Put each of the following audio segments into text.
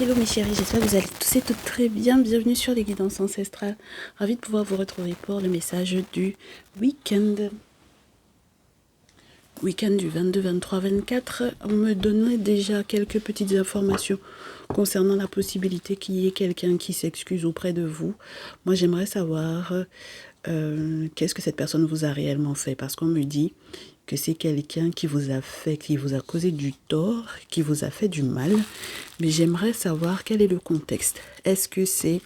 Hello mes chéris, j'espère que vous allez tous et toutes très bien. Bienvenue sur les guidances ancestrales. Ravi de pouvoir vous retrouver pour le message du week-end. Week-end du 22, 23, 24. On me donnait déjà quelques petites informations concernant la possibilité qu'il y ait quelqu'un qui s'excuse auprès de vous. Moi j'aimerais savoir qu'est-ce que cette personne vous a réellement fait, parce qu'on me dit que c'est quelqu'un qui vous a fait, qui vous a causé du tort, qui vous a fait du mal. Mais j'aimerais savoir quel est le contexte. Est-ce que c'est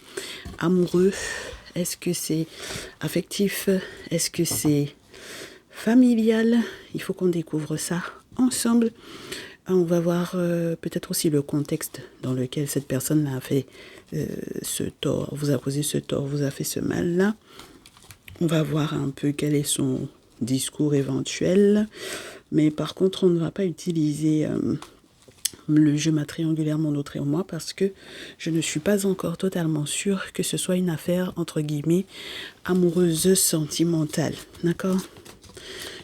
amoureux? Est-ce que c'est affectif? Est-ce que c'est familial? Il faut qu'on découvre ça ensemble. On va voir peut-être aussi le contexte dans lequel cette personne a fait ce tort, vous a causé ce tort, vous a fait ce mal-là. On va voir un peu quel est son discours éventuel. Mais par contre, on ne va pas utiliser le jeu ma triangulaire, mon autre et moi, parce que je ne suis pas encore totalement sûre que ce soit une affaire, entre guillemets, amoureuse, sentimentale. D'accord?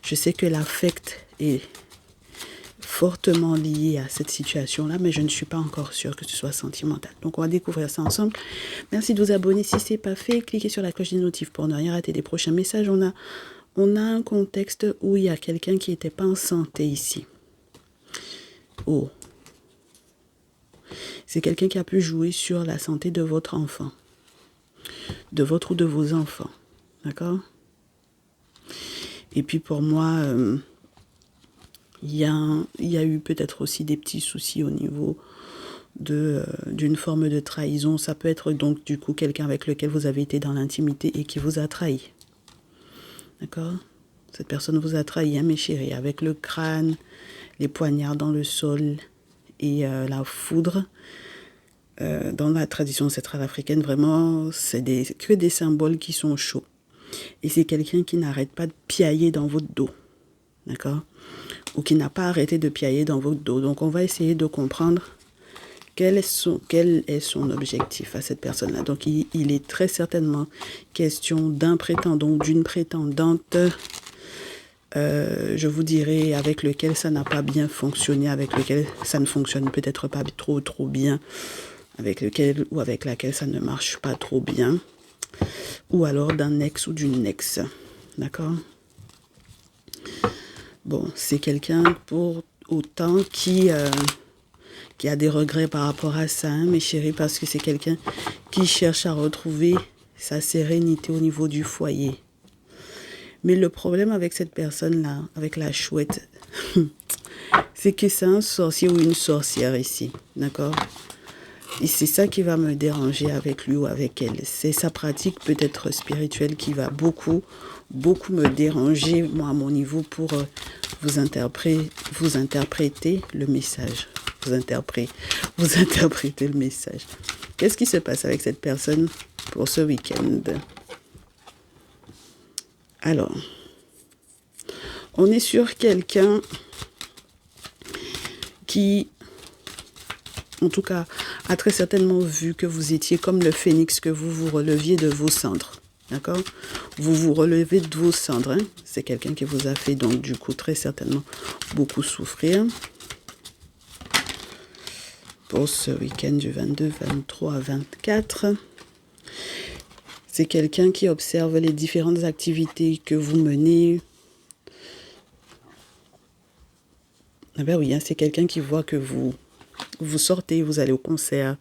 Je sais que l'affect est fortement lié à cette situation-là, mais je ne suis pas encore sûre que ce soit sentimental. Donc, on va découvrir ça ensemble. Merci de vous abonner si ce n'est pas fait. Cliquez sur la cloche des notifs pour ne rien rater des prochains messages. On a un contexte où il y a quelqu'un qui n'était pas en santé ici. Oh. C'est quelqu'un qui a pu jouer sur la santé de votre enfant. De votre ou de vos enfants. D'accord? Et puis pour moi, il y a eu peut-être aussi des petits soucis au niveau d'une forme de trahison. Ça peut être donc du coup quelqu'un avec lequel vous avez été dans l'intimité et qui vous a trahi. D'accord? Cette personne vous a trahi, hein, mes chéris, avec le crâne, les poignards dans le sol et la foudre. Dans la tradition ancestrale africaine, vraiment, c'est que des symboles qui sont chauds. Et c'est quelqu'un qui n'arrête pas de piailler dans votre dos. D'accord? Ou qui n'a pas arrêté de piailler dans votre dos. Donc, on va essayer de comprendre quel est son objectif à cette personne-là. Donc, il est très certainement question d'un prétendant ou d'une prétendante, je vous dirais, avec lequel ça n'a pas bien fonctionné, avec lequel ça ne fonctionne peut-être pas trop bien, avec lequel ou avec laquelle ça ne marche pas trop bien, ou alors d'un ex ou d'une ex. D'accord? Bon, c'est quelqu'un pour autant qui a des regrets par rapport à ça, hein, mes chéris, parce que c'est quelqu'un qui cherche à retrouver sa sérénité au niveau du foyer. Mais le problème avec cette personne-là, avec la chouette, c'est que c'est un sorcier ou une sorcière ici. D'accord? Et c'est ça qui va me déranger avec lui ou avec elle. C'est sa pratique peut-être spirituelle qui va beaucoup me déranger, moi, à mon niveau, pour vous interpréter le message. Vous interpréter le message. Qu'est-ce qui se passe avec cette personne pour ce week-end? Alors, on est sur quelqu'un qui, en tout cas, a très certainement vu que vous étiez comme le phénix, que vous vous releviez de vos cendres. D'accord? Vous vous relevez de vos cendres. Hein? C'est quelqu'un qui vous a fait, donc, du coup, très certainement beaucoup souffrir. Pour ce week-end du 22, 23, 24. C'est quelqu'un qui observe les différentes activités que vous menez. Ah ben oui, hein, c'est quelqu'un qui voit que vous sortez, vous allez au concert,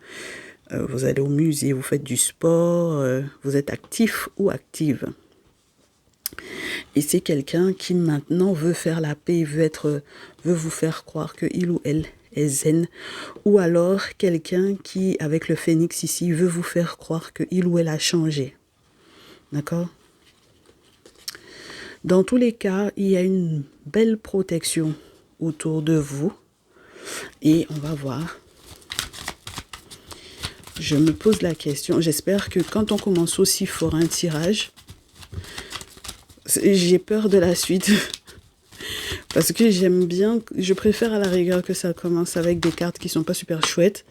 vous allez au musée, vous faites du sport, vous êtes actif ou active. Et c'est quelqu'un qui maintenant veut faire la paix, veut vous faire croire que il ou elle est zen. Ou alors quelqu'un qui, avec le phénix ici, veut vous faire croire que il ou elle a changé. D'accord? Dans tous les cas, il y a une belle protection autour de vous. Et on va voir. Je me pose la question. J'espère que quand on commence aussi fort un tirage, j'ai peur de la suite. Parce que j'aime bien, je préfère à la rigueur que ça commence avec des cartes qui sont pas super chouettes.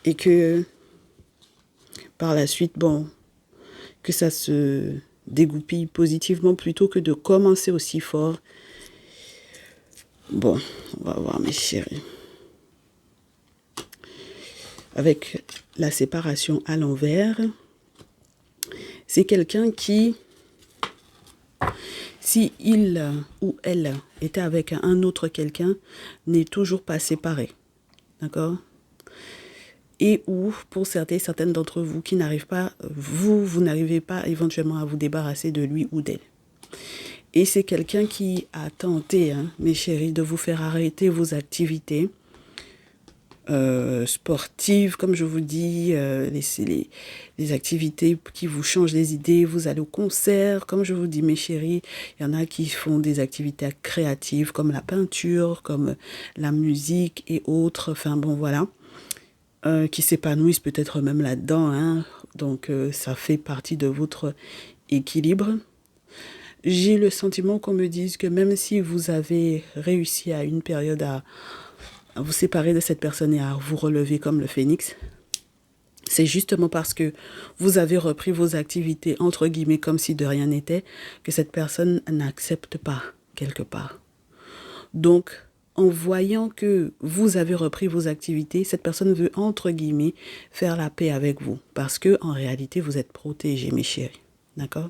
Et que par la suite, bon, que ça se dégoupille positivement plutôt que de commencer aussi fort. Bon, on va voir mes chéris. avec la séparation à l'envers, c'est quelqu'un qui, si il ou elle était avec un autre quelqu'un, n'est toujours pas séparé. D'accord? Et ou, pour certaines d'entre vous qui n'arrivent pas, vous n'arrivez pas éventuellement à vous débarrasser de lui ou d'elle. Et c'est quelqu'un qui a tenté, mes chéris, de vous faire arrêter vos activités sportives, comme je vous dis, les activités qui vous changent les idées. Vous allez au concert, comme je vous dis, mes chéris. Il y en a qui font des activités créatives, comme la peinture, comme la musique et autres. Enfin bon, voilà. Qui s'épanouissent peut-être même là-dedans. Donc, ça fait partie de votre équilibre. J'ai le sentiment qu'on me dise que même si vous avez réussi à une période à vous séparer de cette personne et à vous relever comme le phénix, c'est justement parce que vous avez repris vos activités, entre guillemets, comme si de rien n'était, que cette personne n'accepte pas quelque part. Donc, en voyant que vous avez repris vos activités, cette personne veut, entre guillemets, faire la paix avec vous. Parce que, en réalité, vous êtes protégés, mes chéris. D'accord?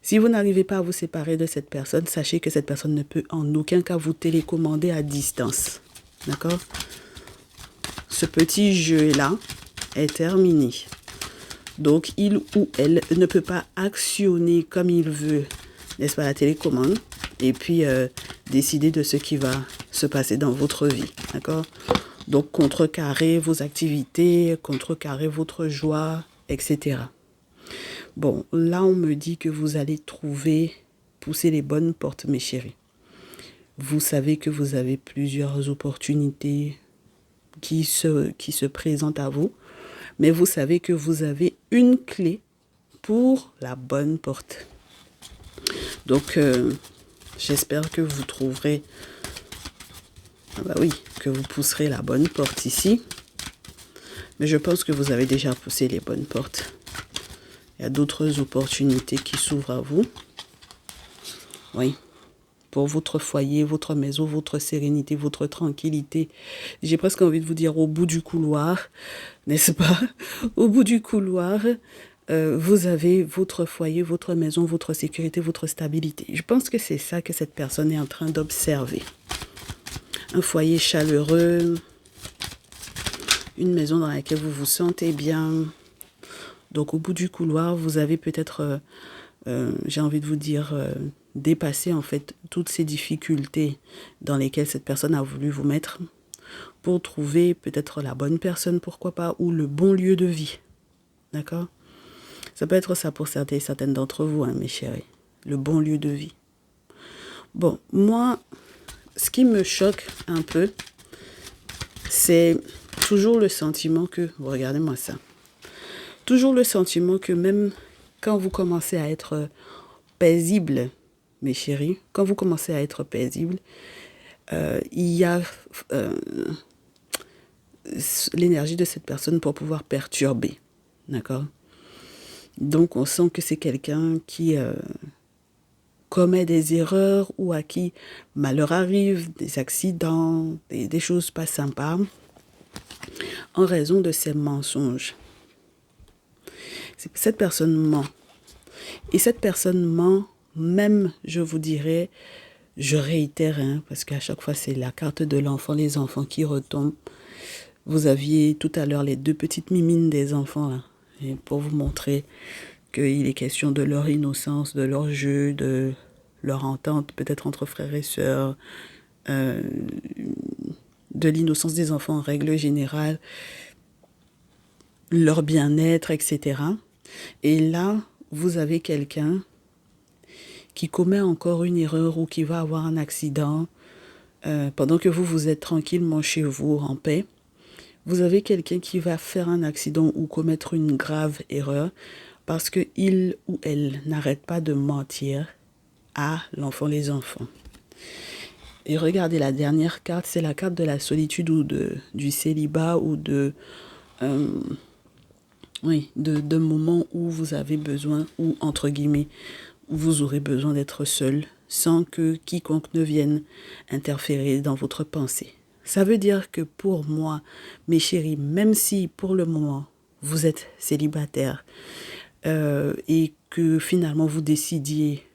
Si vous n'arrivez pas à vous séparer de cette personne, sachez que cette personne ne peut en aucun cas vous télécommander à distance. D'accord? Ce petit jeu-là est terminé. Donc, il ou elle ne peut pas actionner comme il veut, n'est-ce pas, la télécommande, et puis décider de ce qui va se passer dans votre vie. D'accord? Donc, contrecarrer vos activités, contrecarrer votre joie, etc. Bon, là, on me dit que vous allez pousser les bonnes portes, mes chéris. Vous savez que vous avez plusieurs opportunités qui se présentent à vous, mais vous savez que vous avez une clé pour la bonne porte. Donc, j'espère que vous trouverez, que vous pousserez la bonne porte ici. Mais je pense que vous avez déjà poussé les bonnes portes. Il y a d'autres opportunités qui s'ouvrent à vous. Oui. Pour votre foyer, votre maison, votre sérénité, votre tranquillité. J'ai presque envie de vous dire au bout du couloir, n'est-ce pas? Au bout du couloir, vous avez votre foyer, votre maison, votre sécurité, votre stabilité. Je pense que c'est ça que cette personne est en train d'observer. Un foyer chaleureux, une maison dans laquelle vous vous sentez bien. Donc, au bout du couloir, vous avez peut-être, j'ai envie de vous dire, dépasser en fait toutes ces difficultés dans lesquelles cette personne a voulu vous mettre pour trouver peut-être la bonne personne, pourquoi pas, ou le bon lieu de vie. D'accord? Ça peut être ça pour certaines d'entre vous, mes chéris. Le bon lieu de vie. Bon, moi, ce qui me choque un peu, c'est toujours le sentiment que, regardez-moi ça, toujours le sentiment que même quand vous commencez à être paisible, mes chéris, quand vous commencez à être paisible, il y a l'énergie de cette personne pour pouvoir perturber. D'accord? Donc, on sent que c'est quelqu'un qui commet des erreurs ou à qui malheur arrive, des accidents, des choses pas sympas, en raison de ses mensonges. Cette personne ment. Et cette personne ment, même, je vous dirais, je réitère, parce qu'à chaque fois, c'est la carte de l'enfant, les enfants qui retombent. Vous aviez tout à l'heure les deux petites mimines des enfants, là, et pour vous montrer qu'il est question de leur innocence, de leur jeu, de leur entente, peut-être entre frères et sœurs, de l'innocence des enfants en règle générale, leur bien-être, etc. Et là, vous avez quelqu'un qui commet encore une erreur ou qui va avoir un accident pendant que vous êtes tranquillement chez vous en paix. Vous avez quelqu'un qui va faire un accident ou commettre une grave erreur parce qu'il ou elle n'arrête pas de mentir à l'enfant, les enfants. Et regardez, la dernière carte, c'est la carte de la solitude ou du célibat ou de moments où vous avez besoin, ou entre guillemets, où vous aurez besoin d'être seul, sans que quiconque ne vienne interférer dans votre pensée. Ça veut dire que pour moi, mes chéris, même si pour le moment, vous êtes célibataire et que finalement vous décidiez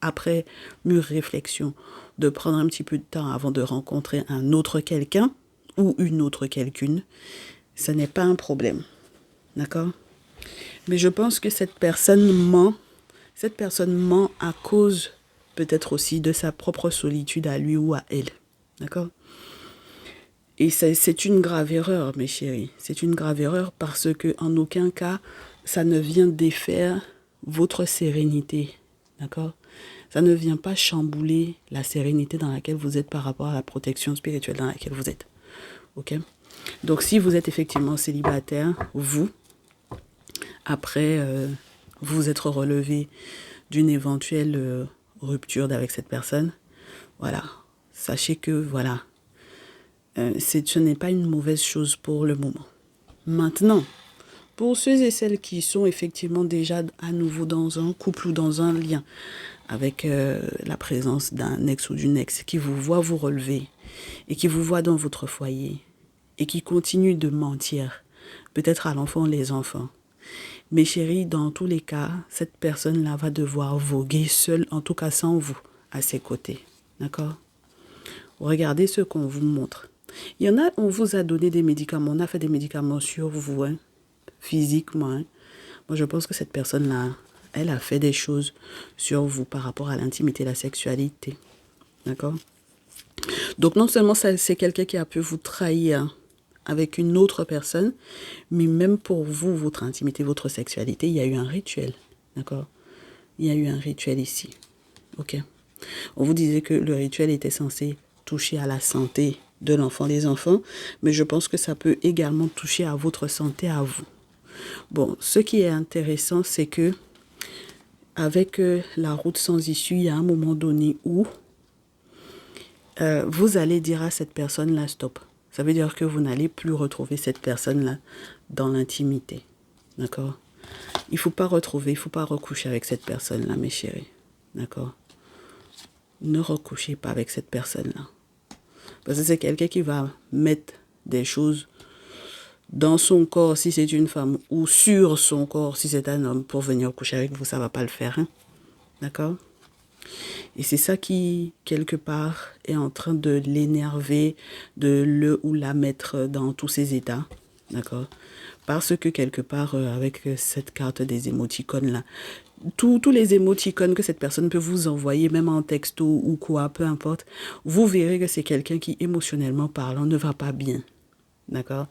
après mûre réflexion, de prendre un petit peu de temps avant de rencontrer un autre quelqu'un ou une autre quelqu'une, ce n'est pas un problème. D'accord? Mais je pense que cette personne ment. Cette personne ment à cause peut-être aussi de sa propre solitude à lui ou à elle. D'accord? Et c'est une grave erreur, mes chéris. C'est une grave erreur parce que en aucun cas, ça ne vient défaire votre sérénité. D'accord? Ça ne vient pas chambouler la sérénité dans laquelle vous êtes par rapport à la protection spirituelle dans laquelle vous êtes. Ok? Donc, si vous êtes effectivement célibataire, après vous être relevé d'une éventuelle rupture avec cette personne, voilà, sachez que voilà, ce n'est pas une mauvaise chose pour le moment. Maintenant, pour ceux et celles qui sont effectivement déjà à nouveau dans un couple ou dans un lien avec la présence d'un ex ou d'une ex qui vous voit vous relever et qui vous voit dans votre foyer et qui continue de mentir, peut-être à l'enfant ou les enfants. Mes chéris, dans tous les cas, cette personne-là va devoir voguer seule, en tout cas sans vous, à ses côtés. D'accord? Regardez ce qu'on vous montre. Il y en a, on vous a donné des médicaments, on a fait des médicaments sur vous, hein, physiquement. Hein. Moi, je pense que cette personne-là, elle a fait des choses sur vous par rapport à l'intimité et la sexualité. D'accord? Donc, non seulement c'est quelqu'un qui a pu vous trahir avec une autre personne, mais même pour vous, votre intimité, votre sexualité, il y a eu un rituel. D'accord? Il y a eu un rituel ici. Ok? On vous disait que le rituel était censé toucher à la santé de l'enfant, des enfants, mais je pense que ça peut également toucher à votre santé à vous. Bon, ce qui est intéressant, c'est que avec la route sans issue, il y a un moment donné où vous allez dire à cette personne-là stop. Ça veut dire que vous n'allez plus retrouver cette personne-là dans l'intimité. D'accord? Il ne faut pas retrouver, il ne faut pas recoucher avec cette personne-là, mes chéris. D'accord? Ne recouchez pas avec cette personne-là. Parce que c'est quelqu'un qui va mettre des choses dans son corps si c'est une femme ou sur son corps si c'est un homme pour venir coucher avec vous, ça ne va pas le faire. Hein? D'accord? Et c'est ça qui, quelque part, est en train de l'énerver, de le ou la mettre dans tous ses états. D'accord? Parce que, quelque part, avec cette carte des émoticônes-là, tous les émoticônes que cette personne peut vous envoyer, même en texto ou quoi, peu importe, vous verrez que c'est quelqu'un qui, émotionnellement parlant, ne va pas bien. D'accord?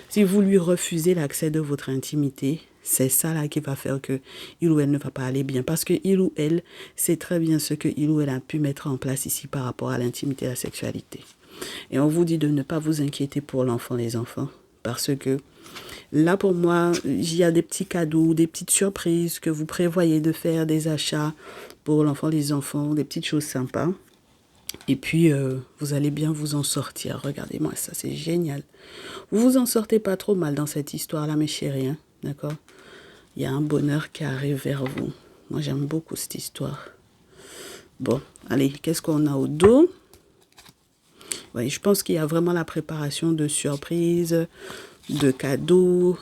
Si vous lui refusez l'accès de votre intimité, c'est ça là qui va faire que il ou elle ne va pas aller bien. Parce que il ou elle sait très bien ce que il ou elle a pu mettre en place ici par rapport à l'intimité et la sexualité. Et on vous dit de ne pas vous inquiéter pour l'enfant, les enfants. Parce que là, pour moi, il y a des petits cadeaux, des petites surprises que vous prévoyez de faire, des achats pour l'enfant, les enfants, des petites choses sympas. Et puis, vous allez bien vous en sortir. Regardez-moi ça, c'est génial. Vous vous en sortez pas trop mal dans cette histoire-là, mes chéris. Hein? D'accord? Il y a un bonheur qui arrive vers vous. Moi, j'aime beaucoup cette histoire. Bon, allez, qu'est-ce qu'on a au dos? Oui, je pense qu'il y a vraiment la préparation de surprises, de cadeaux.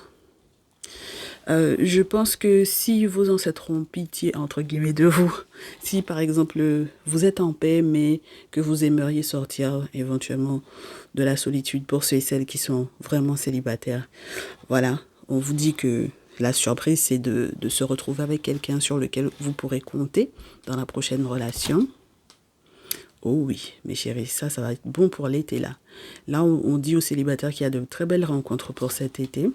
Je pense que si vos ancêtres ont pitié, entre guillemets, de vous, si par exemple vous êtes en paix, mais que vous aimeriez sortir éventuellement de la solitude pour ceux et celles qui sont vraiment célibataires, voilà, on vous dit que la surprise, c'est de se retrouver avec quelqu'un sur lequel vous pourrez compter dans la prochaine relation. Oh oui, mes chéris, ça va être bon pour l'été là. Là, on dit aux célibataires qu'il y a de très belles rencontres pour cet été.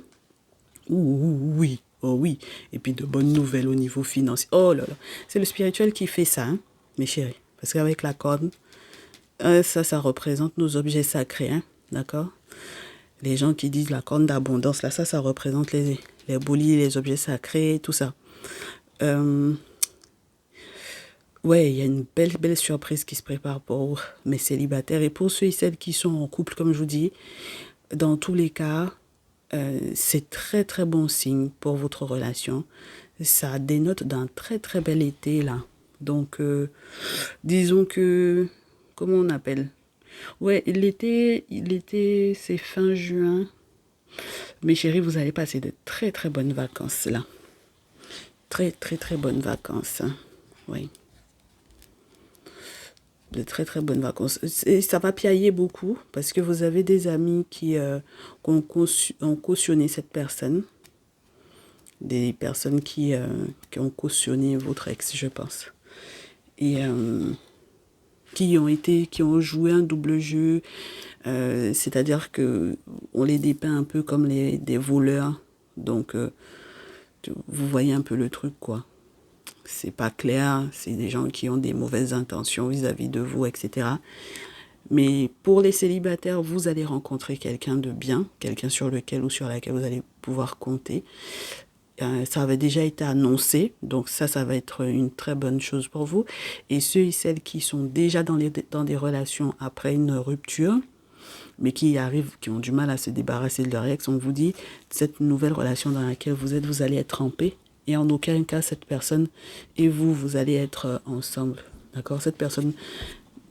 Oui, oh oui. Et puis de bonnes nouvelles au niveau financier. Oh là là, c'est le spirituel qui fait ça, hein, mes chéris. Parce qu'avec la corne, ça représente nos objets sacrés, hein, d'accord? Les gens qui disent la corne d'abondance, là, ça représente les boulis, les objets sacrés, tout ça. Ouais, il y a une belle surprise qui se prépare pour mes célibataires. Et pour ceux et celles qui sont en couple, comme je vous dis, dans tous les cas, c'est très très bon signe pour votre relation. Ça dénote d'un très très bel été là. Donc, disons que, comment on appelle? Ouais, c'est fin juin. Mes chéris, vous allez passer de très très bonnes vacances là. Très très très bonnes vacances, hein. Oui, de très très bonnes vacances. Et ça va piailler beaucoup parce que vous avez des amis ont cautionné cette personne. Des personnes qui ont cautionné votre ex, je pense. Et qui ont joué un double jeu, c'est-à-dire que on les dépeint un peu comme des voleurs. Donc, vous voyez un peu le truc, quoi. C'est pas clair, c'est des gens qui ont des mauvaises intentions vis-à-vis de vous, etc. Mais pour les célibataires, vous allez rencontrer quelqu'un de bien, quelqu'un sur lequel ou sur laquelle vous allez pouvoir compter. Ça avait déjà été annoncé, donc ça va être une très bonne chose pour vous. Et ceux et celles qui sont déjà dans des relations après une rupture, mais qui ont du mal à se débarrasser de leur ex, on vous dit, cette nouvelle relation dans laquelle vous êtes, vous allez être en paix. Et en aucun cas, cette personne et vous allez être ensemble. D'accord? Cette personne,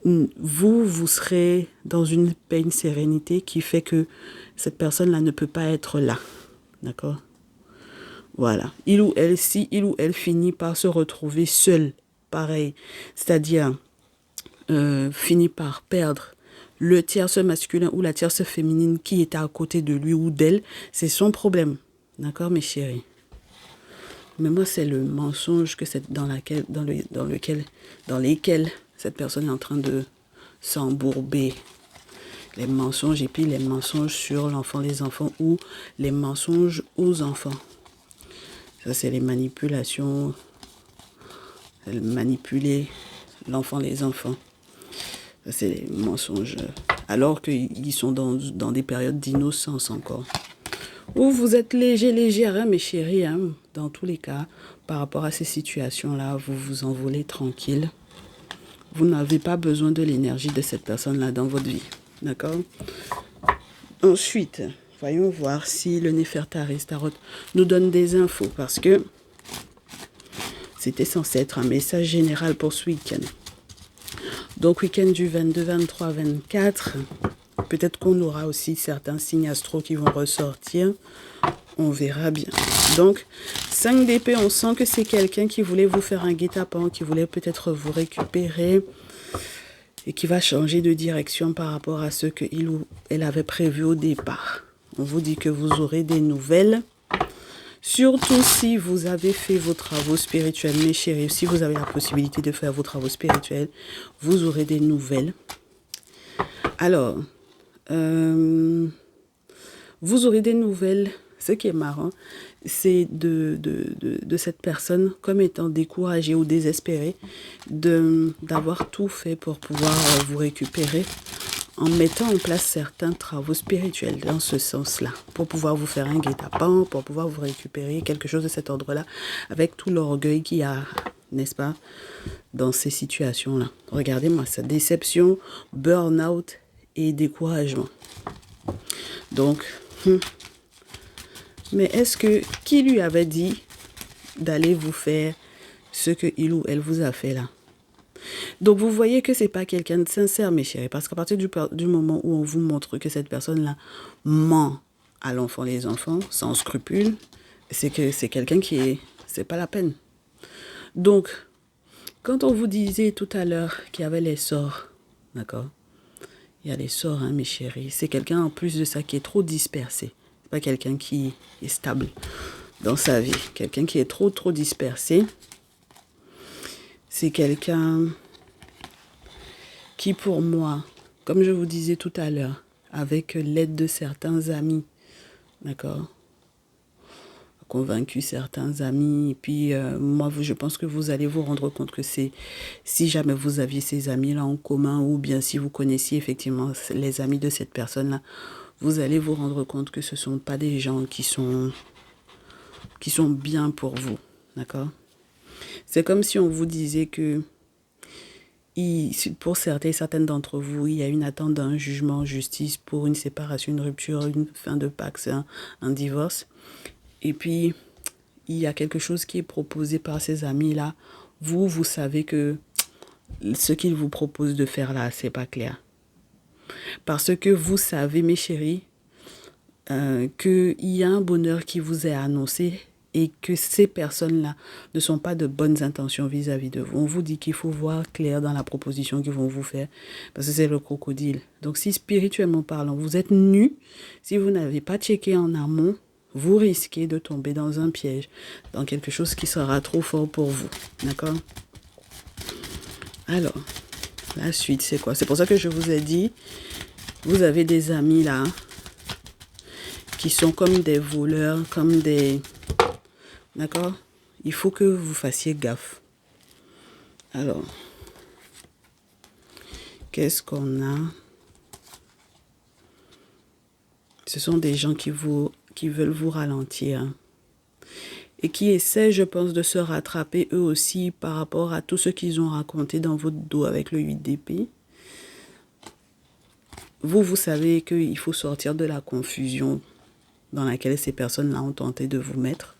vous serez dans une paix, une sérénité qui fait que cette personne-là ne peut pas être là. D'accord? Voilà. Si il ou elle finit par se retrouver seul, pareil, c'est-à-dire finit par perdre le tierce masculin ou la tierce féminine qui était à côté de lui ou d'elle, c'est son problème. D'accord, mes chéris? Mais moi, c'est le mensonge que c'est dans lesquels cette personne est en train de s'embourber. Les mensonges et puis les mensonges sur l'enfant, les enfants ou les mensonges aux enfants. Ça, c'est les manipulations. Manipuler l'enfant, les enfants. Ça, c'est les mensonges. Alors qu'ils sont dans des périodes d'innocence encore. Ou vous êtes légère, hein, mes chéris. Hein, dans tous les cas, par rapport à ces situations-là, vous vous envolez tranquille. Vous n'avez pas besoin de l'énergie de cette personne-là dans votre vie. D'accord? Ensuite, voyons voir si le Néfertari Tarot nous donne des infos. Parce que c'était censé être un message général pour ce week-end. Donc, week-end du 22, 23, 24. Peut-être qu'on aura aussi certains signes astro qui vont ressortir. On verra bien. Donc, 5 d'épée, on sent que c'est quelqu'un qui voulait vous faire un guet-apens, qui voulait peut-être vous récupérer et qui va changer de direction par rapport à ce qu'il ou elle avait prévu au départ. On vous dit que vous aurez des nouvelles. Surtout si vous avez fait vos travaux spirituels, mes chéris, si vous avez la possibilité de faire vos travaux spirituels, vous aurez des nouvelles. Alors, vous aurez des nouvelles. Ce qui est marrant, c'est de cette personne comme étant découragée ou désespérée d'avoir tout fait pour pouvoir vous récupérer en mettant en place certains travaux spirituels dans ce sens-là, pour pouvoir vous faire un guet-apens, pour pouvoir vous récupérer, quelque chose de cet ordre-là, avec tout l'orgueil qu'il y a, n'est-ce pas, dans ces situations-là. Regardez-moi ça, déception, burn-out et découragement. Donc, mais qui lui avait dit d'aller vous faire ce que il ou elle vous a fait là? Donc, vous voyez que c'est pas quelqu'un de sincère, mes chéris, parce qu'à partir du moment où on vous montre que cette personne-là ment à l'enfant, les enfants, sans scrupule, c'est que c'est quelqu'un c'est pas la peine. Donc, quand on vous disait tout à l'heure qu'il y avait les sorts, d'accord? Il y a les sorts, hein, mes chéris. C'est quelqu'un, en plus de ça, qui est trop dispersé. C'est pas quelqu'un qui est stable dans sa vie. Quelqu'un qui est trop dispersé. C'est quelqu'un qui, pour moi, comme je vous disais tout à l'heure, avec l'aide de certains amis, d'accord, convaincu certains amis, et puis moi, je pense que vous allez vous rendre compte que si jamais vous aviez ces amis-là en commun, ou bien si vous connaissiez effectivement les amis de cette personne-là, vous allez vous rendre compte que ce ne sont pas des gens qui sont bien pour vous, d'accord? C'est comme si on vous disait que pour certaines d'entre vous, il y a une attente d'un jugement en justice pour une séparation, une rupture, une fin de Pacs, un divorce. Et puis, il y a quelque chose qui est proposé par ces amis-là. Vous savez que ce qu'ils vous proposent de faire là, c'est pas clair. Parce que vous savez, mes chéris, qu'il y a un bonheur qui vous est annoncé et que ces personnes-là ne sont pas de bonnes intentions vis-à-vis de vous. On vous dit qu'il faut voir clair dans la proposition qu'ils vont vous faire parce que c'est le crocodile. Donc si spirituellement parlant, vous êtes nu, si vous n'avez pas checké en amont, vous risquez de tomber dans un piège, dans quelque chose qui sera trop fort pour vous. D'accord? Alors, la suite, c'est quoi? C'est pour ça que je vous ai dit, vous avez des amis là, qui sont comme des voleurs, comme des... D'accord? Il faut que vous fassiez gaffe. Alors, qu'est-ce qu'on a? Ce sont des gens qui veulent vous ralentir et qui essaient, je pense, de se rattraper eux aussi par rapport à tout ce qu'ils ont raconté dans votre dos avec le 8 d'épée. Vous savez qu'il faut sortir de la confusion dans laquelle ces personnes-là ont tenté de vous mettre,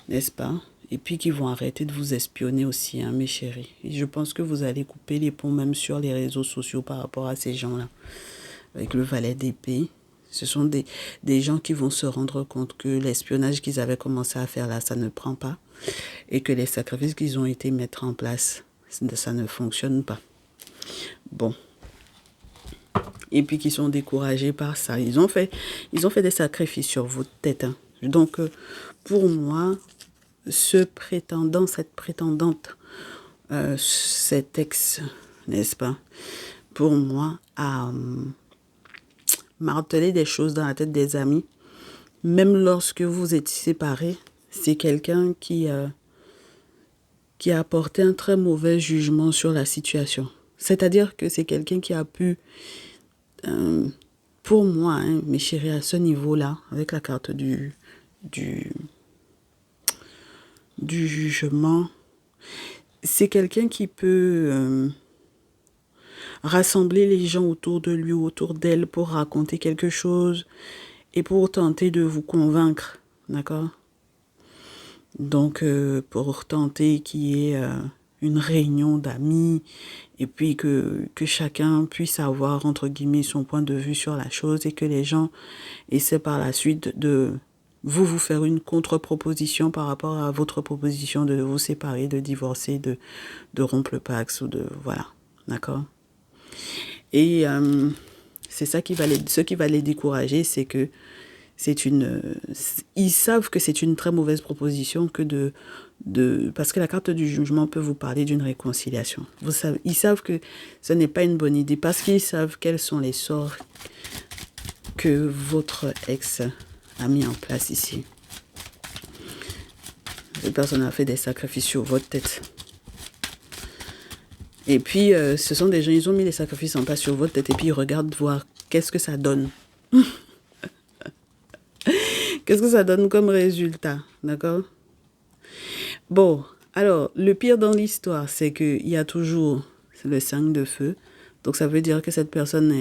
n'est-ce pas? Et puis qu'ils vont arrêter de vous espionner aussi, hein, mes chéris. Et je pense que vous allez couper les ponts même sur les réseaux sociaux par rapport à ces gens-là. Avec le valet d'épée, ce sont des gens qui vont se rendre compte que l'espionnage qu'ils avaient commencé à faire là, ça ne prend pas. Et que les sacrifices qu'ils ont été mettre en place, ça ne fonctionne pas. Bon. Et puis qui sont découragés par ça. Ils ont fait des sacrifices sur votre tête. Hein. Donc, pour moi, ce prétendant, cette prétendante, cet ex, n'est-ce pas, pour moi, a martelé des choses dans la tête des amis. Même lorsque vous êtes séparés, c'est quelqu'un qui a apporté un très mauvais jugement sur la situation. C'est-à-dire que c'est quelqu'un qui a pu... pour moi, hein, mes chéris, à ce niveau-là, avec la carte du jugement, c'est quelqu'un qui peut rassembler les gens autour de lui ou autour d'elle pour raconter quelque chose et pour tenter de vous convaincre, d'accord? Donc, pour tenter qu'il y ait une réunion d'amis et puis que chacun puisse avoir, entre guillemets, son point de vue sur la chose et que les gens essaient par la suite de vous faire une contre-proposition par rapport à votre proposition de vous séparer, de divorcer, de rompre le Pax ou de... Voilà, d'accord? Et c'est ça ce qui va les décourager, c'est que ils savent que c'est une très mauvaise proposition que parce que la carte du jugement peut vous parler d'une réconciliation. Ils savent que ce n'est pas une bonne idée parce qu'ils savent quels sont les sorts que votre ex a mis en place ici. Cette personne a fait des sacrifices sur votre tête. Et puis, ce sont des gens, ils ont mis les sacrifices en place sur votre tête et puis ils regardent voir qu'est-ce que ça donne. Qu'est-ce que ça donne comme résultat, d'accord? Bon, alors, le pire dans l'histoire, c'est qu'il y a toujours le 5 de feu. Donc, ça veut dire que cette personne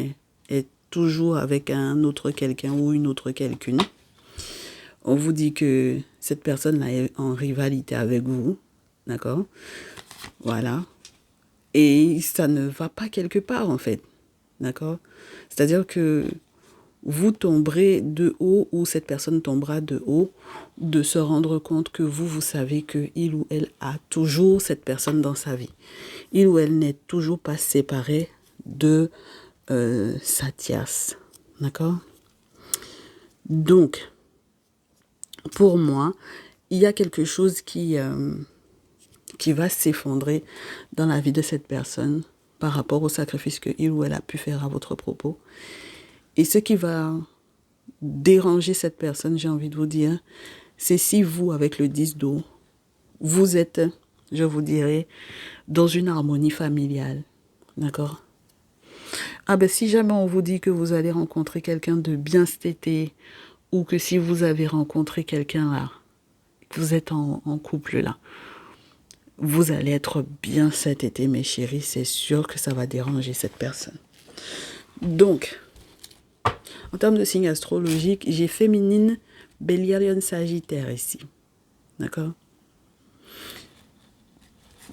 est toujours avec un autre quelqu'un ou une autre quelqu'une. On vous dit que cette personne-là est en rivalité avec vous, d'accord? Voilà. Et ça ne va pas quelque part, en fait, d'accord? C'est-à-dire que vous tomberez de haut ou cette personne tombera de haut de se rendre compte que vous savez qu'il ou elle a toujours cette personne dans sa vie. Il ou elle n'est toujours pas séparé de sa tierce. D'accord? Donc, pour moi, il y a quelque chose qui va s'effondrer dans la vie de cette personne par rapport au sacrifice qu'il ou elle a pu faire à votre propos. Et ce qui va déranger cette personne, j'ai envie de vous dire, c'est si vous, avec le 10 d'eau, vous êtes, je vous dirais, dans une harmonie familiale. D'accord? Ah ben si jamais on vous dit que vous allez rencontrer quelqu'un de bien cet été, ou que si vous avez rencontré quelqu'un là, que vous êtes en couple là, vous allez être bien cet été, mes chéris, c'est sûr que ça va déranger cette personne. Donc, en termes de signes astrologiques, j'ai féminine, Bélier, Lion, Sagittaire ici. D'accord?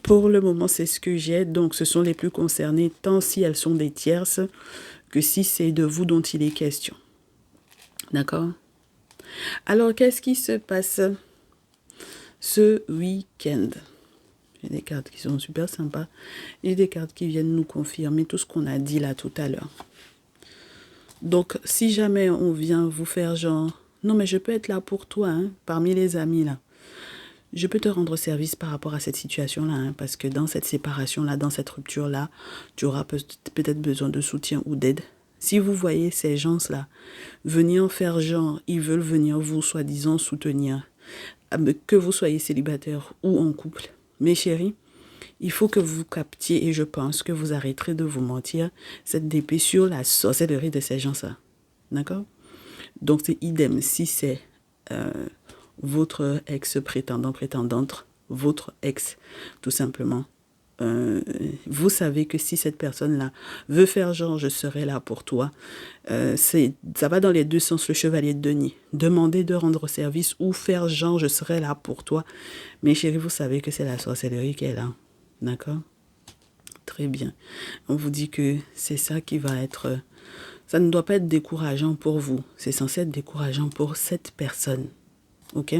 Pour le moment, c'est ce que j'ai. Donc, ce sont les plus concernés, tant si elles sont des tierces que si c'est de vous dont il est question. D'accord? Alors, qu'est-ce qui se passe ce week-end? J'ai des cartes qui sont super sympas. Et des cartes qui viennent nous confirmer tout ce qu'on a dit là tout à l'heure. Donc, si jamais on vient vous faire genre, non mais je peux être là pour toi, hein, parmi les amis là. Je peux te rendre service par rapport à cette situation-là, hein, parce que dans cette séparation-là, dans cette rupture-là, tu auras peut-être besoin de soutien ou d'aide. Si vous voyez ces gens-là venir faire genre, ils veulent venir vous, soi-disant, soutenir, que vous soyez célibataire ou en couple, mes chéris, il faut que vous captiez, et je pense que vous arrêterez de vous mentir, cette d'épée sur la sorcellerie de ces gens-là. D'accord? Donc c'est idem si c'est votre ex-prétendant, prétendante, votre ex, tout simplement. Vous savez que si cette personne-là veut faire genre, je serai là pour toi, ça va dans les deux sens, le chevalier de denier. Demander de rendre service ou faire genre, je serai là pour toi. Mais chérie, vous savez que c'est la sorcellerie qui est là. D'accord? Très bien. On vous dit que c'est ça qui va être... Ça ne doit pas être décourageant pour vous. C'est censé être décourageant pour cette personne. Ok?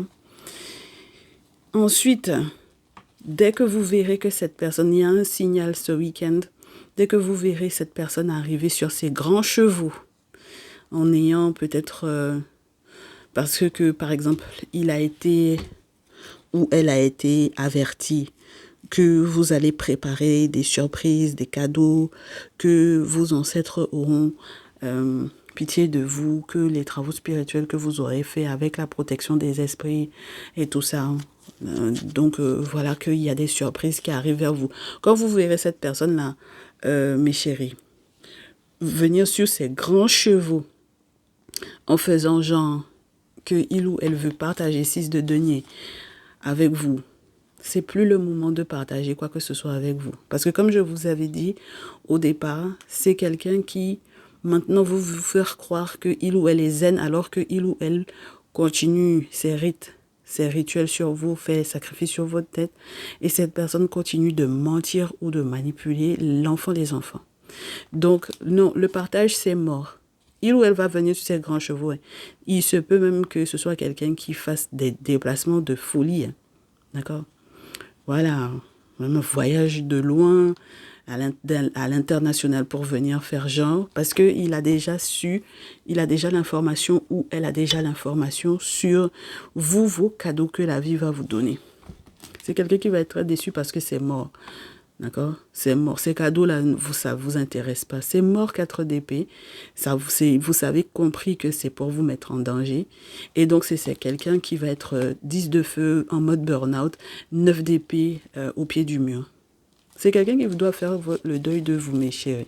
Ensuite, dès que vous verrez que cette personne, il y a un signal ce week-end, dès que vous verrez cette personne arriver sur ses grands chevaux, en ayant peut-être... parce que, par exemple, il a été ou elle a été avertie que vous allez préparer des surprises, des cadeaux, que vos ancêtres auront pitié de vous, que les travaux spirituels que vous aurez faits avec la protection des esprits et tout ça. Donc voilà qu'il y a des surprises qui arrivent vers vous. Quand vous verrez cette personne-là, mes chéris, venir sur ses grands chevaux en faisant genre que il ou elle veut partager 6 de denier avec vous, c'est plus le moment de partager quoi que ce soit avec vous. Parce que comme je vous avais dit au départ, c'est quelqu'un qui maintenant veut vous faire croire que il ou elle est zen alors que il ou elle continue ses rites, ses rituels sur vous, fait les sacrifices sur votre tête. Et cette personne continue de mentir ou de manipuler l'enfant des enfants. Donc non, le partage c'est mort. Il ou elle va venir sur ses grands chevaux. Hein. Il se peut même que ce soit quelqu'un qui fasse des déplacements de folie. Hein. D'accord? Voilà, même un voyage de loin à l'international pour venir faire genre, parce qu'il a déjà su, il a déjà l'information ou elle a déjà l'information sur vous, vos cadeaux que la vie va vous donner. C'est quelqu'un qui va être très déçu parce que c'est mort. D'accord? C'est mort. Ces cadeaux-là, ça ne vous intéresse pas. C'est mort 4 d'épée. Vous avez compris que c'est pour vous mettre en danger. Et donc, c'est quelqu'un qui va être 10 de feu en mode burn-out, 9 d'épée au pied du mur. C'est quelqu'un qui doit faire le deuil de vous, mes chéris.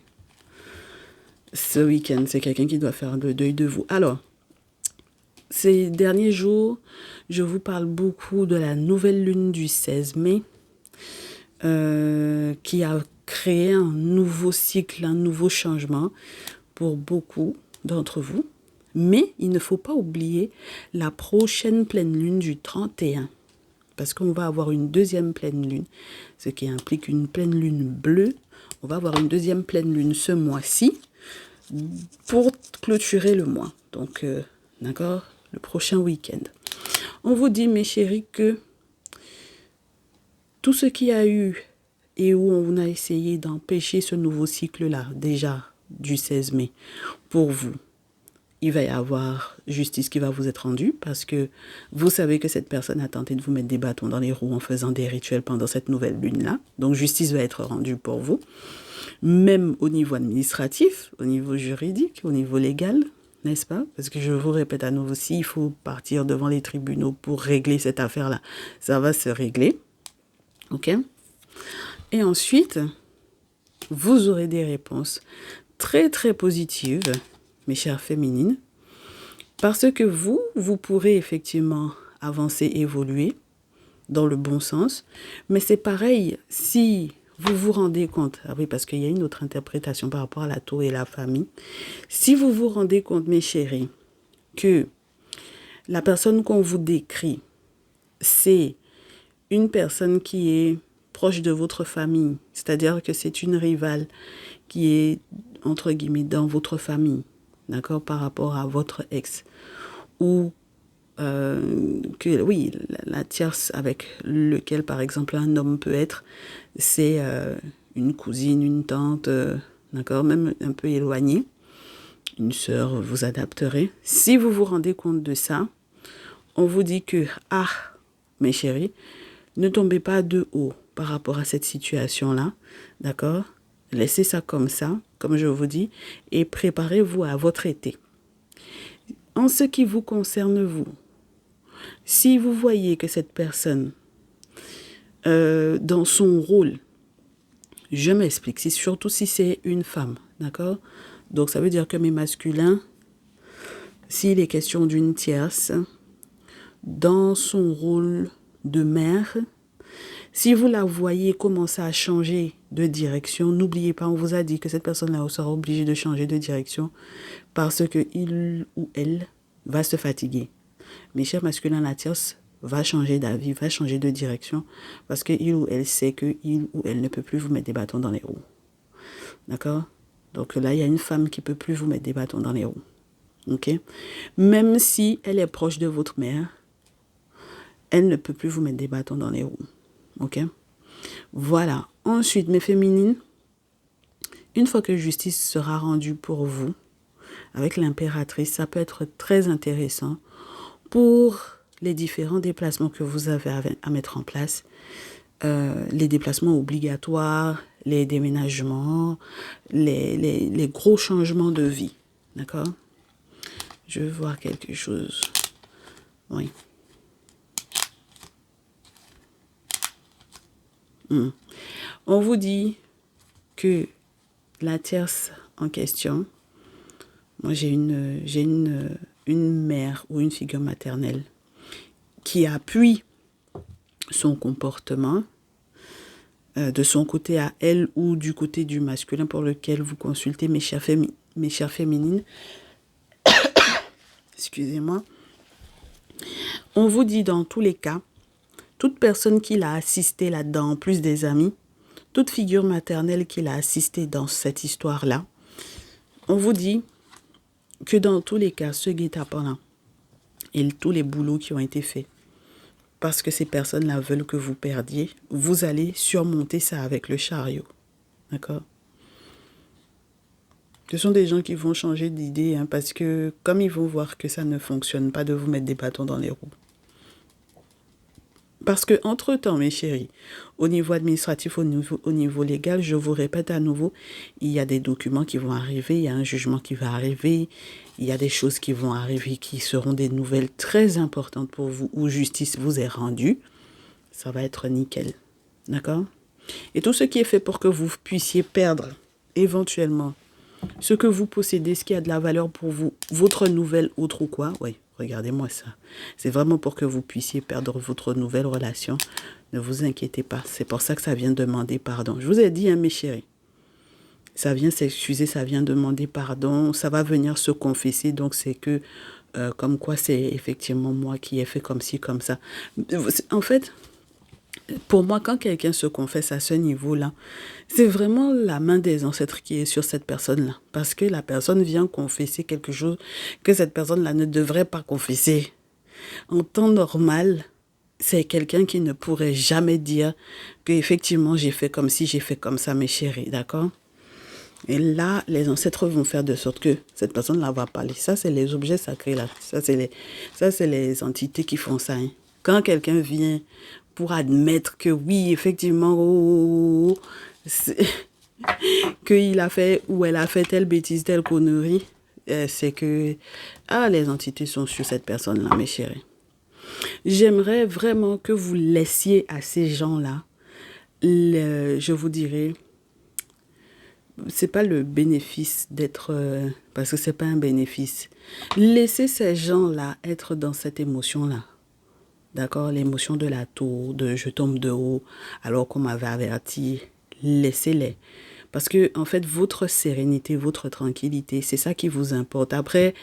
Ce week-end, c'est quelqu'un qui doit faire le deuil de vous. Alors, ces derniers jours, je vous parle beaucoup de la nouvelle lune du 16 mai. Qui a créé un nouveau cycle, un nouveau changement pour beaucoup d'entre vous. Mais il ne faut pas oublier la prochaine pleine lune du 31. Parce qu'on va avoir une deuxième pleine lune, ce qui implique une pleine lune bleue. On va avoir une deuxième pleine lune ce mois-ci pour clôturer le mois. Donc, d'accord, le prochain week-end. On vous dit, mes chéris, que tout ce qu'il y a eu et où on a essayé d'empêcher ce nouveau cycle-là, déjà du 16 mai, pour vous, il va y avoir justice qui va vous être rendue parce que vous savez que cette personne a tenté de vous mettre des bâtons dans les roues en faisant des rituels pendant cette nouvelle lune-là. Donc justice va être rendue pour vous, même au niveau administratif, au niveau juridique, au niveau légal, n'est-ce pas? Parce que je vous répète à nouveau, s'il faut partir devant les tribunaux pour régler cette affaire-là, ça va se régler. Ok? Et ensuite, vous aurez des réponses très très positives, mes chères féminines, parce que vous pourrez effectivement avancer, évoluer dans le bon sens, mais c'est pareil si vous vous rendez compte, ah oui, parce qu'il y a une autre interprétation par rapport à la tour et la famille, si vous vous rendez compte, mes chéris, que la personne qu'on vous décrit, c'est une personne qui est proche de votre famille, c'est-à-dire que c'est une rivale qui est entre guillemets, dans votre famille, d'accord, par rapport à votre ex, ou que oui, la tierce avec lequel, par exemple, un homme peut être, c'est une cousine, une tante, d'accord, même un peu éloignée, une sœur, vous adapterez. Si vous vous rendez compte de ça, on vous dit que, ah, mes chéris, ne tombez pas de haut par rapport à cette situation-là, d'accord? Laissez ça, comme je vous dis, et préparez-vous à votre été. En ce qui vous concerne, vous, si vous voyez que cette personne, dans son rôle, je m'explique, surtout si c'est une femme, d'accord? Donc ça veut dire que mes masculins, s'il est question d'une tierce, dans son rôle de mère, si vous la voyez commencer à changer de direction, n'oubliez pas, on vous a dit que cette personne-là sera obligée de changer de direction parce que il ou elle va se fatiguer. Mes chers masculins, la tierce va changer d'avis, va changer de direction parce que il ou elle sait que il ou elle ne peut plus vous mettre des bâtons dans les roues. D'accord? Donc là, il y a une femme qui ne peut plus vous mettre des bâtons dans les roues. Ok? Même si elle est proche de votre mère, elle ne peut plus vous mettre des bâtons dans les roues. Ok? Voilà. Ensuite, mes féminines, une fois que justice sera rendue pour vous, avec l'impératrice, ça peut être très intéressant pour les différents déplacements que vous avez à mettre en place. Les déplacements obligatoires, les déménagements, les gros changements de vie. D'accord? Je veux voir quelque chose. Oui. On vous dit que la tierce en question, moi j'ai une mère ou une figure maternelle qui appuie son comportement de son côté à elle ou du côté du masculin pour lequel vous consultez mes chères féminines. Excusez-moi. On vous dit dans tous les cas, toute personne qui l'a assisté là-dedans, en plus des amis, toute figure maternelle qui l'a assisté dans cette histoire-là, on vous dit que dans tous les cas, ce guet-apens-là et tous les boulots qui ont été faits, parce que ces personnes-là veulent que vous perdiez, vous allez surmonter ça avec le chariot. D'accord? Ce sont des gens qui vont changer d'idée, parce que comme ils vont voir que ça ne fonctionne pas de vous mettre des bâtons dans les roues. Parce que entre-temps, mes chéris, au niveau administratif, au niveau légal, je vous répète à nouveau, il y a des documents qui vont arriver, il y a un jugement qui va arriver, il y a des choses qui vont arriver qui seront des nouvelles très importantes pour vous, où justice vous est rendue. Ça va être nickel. D'accord? Et tout ce qui est fait pour que vous puissiez perdre éventuellement ce que vous possédez, ce qui a de la valeur pour vous, votre nouvelle autre ou quoi, oui. Regardez-moi ça. C'est vraiment pour que vous puissiez perdre votre nouvelle relation. Ne vous inquiétez pas. C'est pour ça que ça vient demander pardon. Je vous ai dit, mes chéris. Ça vient s'excuser, ça vient demander pardon. Ça va venir se confesser. Donc, c'est que, comme quoi, c'est effectivement moi qui ai fait comme ci, comme ça. En fait, pour moi, quand quelqu'un se confesse à ce niveau-là, c'est vraiment la main des ancêtres qui est sur cette personne-là. Parce que la personne vient confesser quelque chose que cette personne-là ne devrait pas confesser. En temps normal, c'est quelqu'un qui ne pourrait jamais dire qu'effectivement j'ai fait comme ci, j'ai fait comme ça, mes chéris, d'accord? Et là, les ancêtres vont faire de sorte que cette personne-là va parler. Ça, c'est les objets sacrés, là. Ça, c'est les entités qui font ça. Quand quelqu'un vient pour admettre que oui, effectivement, qu'il a fait ou elle a fait telle bêtise, telle connerie, c'est que les entités sont sur cette personne-là, mes chéris. J'aimerais vraiment que vous laissiez à ces gens-là, je vous dirais, c'est pas le bénéfice d'être, parce que c'est pas un bénéfice. Laissez ces gens-là être dans cette émotion-là. D'accord? L'émotion de la tour, de je tombe de haut, alors qu'on m'avait averti. Laissez-les. Parce que, en fait, votre sérénité, votre tranquillité, c'est ça qui vous importe. Après,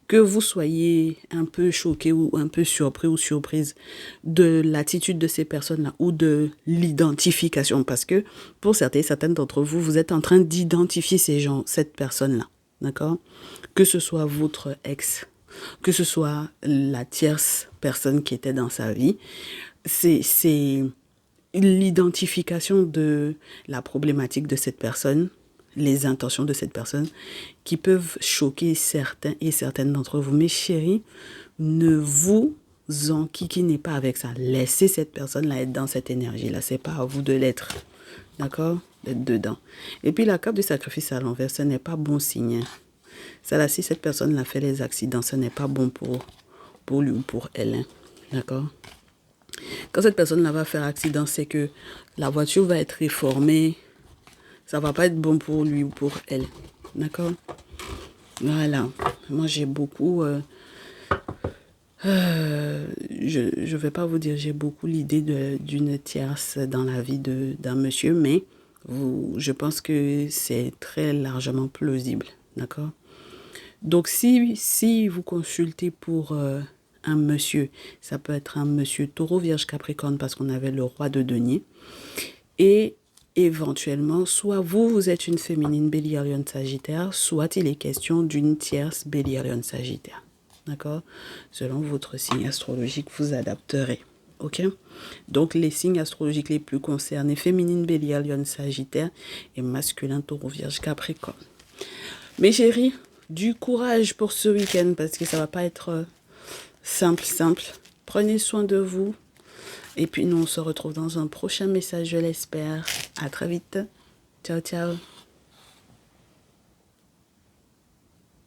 que vous soyez un peu choqué ou un peu surpris ou surprise de l'attitude de ces personnes-là ou de l'identification. Parce que, pour certaines d'entre vous, vous êtes en train d'identifier ces gens, cette personne-là. D'accord? Que ce soit votre ex, que ce soit la tierce personne qui était dans sa vie, c'est l'identification de la problématique de cette personne, les intentions de cette personne, qui peuvent choquer certains et certaines d'entre vous. Mais chérie, ne vous enquiquinez pas avec ça. Laissez cette personne-là être dans cette énergie-là. C'est pas à vous de l'être. D'accord? D'être dedans. Et puis la carte du sacrifice à l'envers, ce n'est pas bon signe. Ça là, si cette personne-là fait les accidents, ce n'est pas bon pour lui ou pour elle. Hein. D'accord? Quand cette personne-là va faire accident, c'est que la voiture va être réformée. Ça va pas être bon pour lui ou pour elle. D'accord? Voilà. Moi, j'ai beaucoup... je vais pas vous dire, j'ai beaucoup l'idée d'une tierce dans la vie d'un monsieur, mais je pense que c'est très largement plausible. D'accord? Donc, si vous consultez pour un monsieur, ça peut être un monsieur taureau, vierge, capricorne, parce qu'on avait le roi de denier. Et éventuellement, soit vous êtes une féminine bélier, lion, sagittaire, soit il est question d'une tierce bélier, lion, sagittaire. D'accord? Selon votre signe astrologique, vous adapterez. Ok? Donc, les signes astrologiques les plus concernés, féminine bélier, lion, sagittaire et masculin, taureau, vierge, capricorne. Mes chéris, du courage pour ce week-end parce que ça va pas être simple. Prenez soin de vous. Et puis nous, on se retrouve dans un prochain message, je l'espère. À très vite. Ciao, ciao.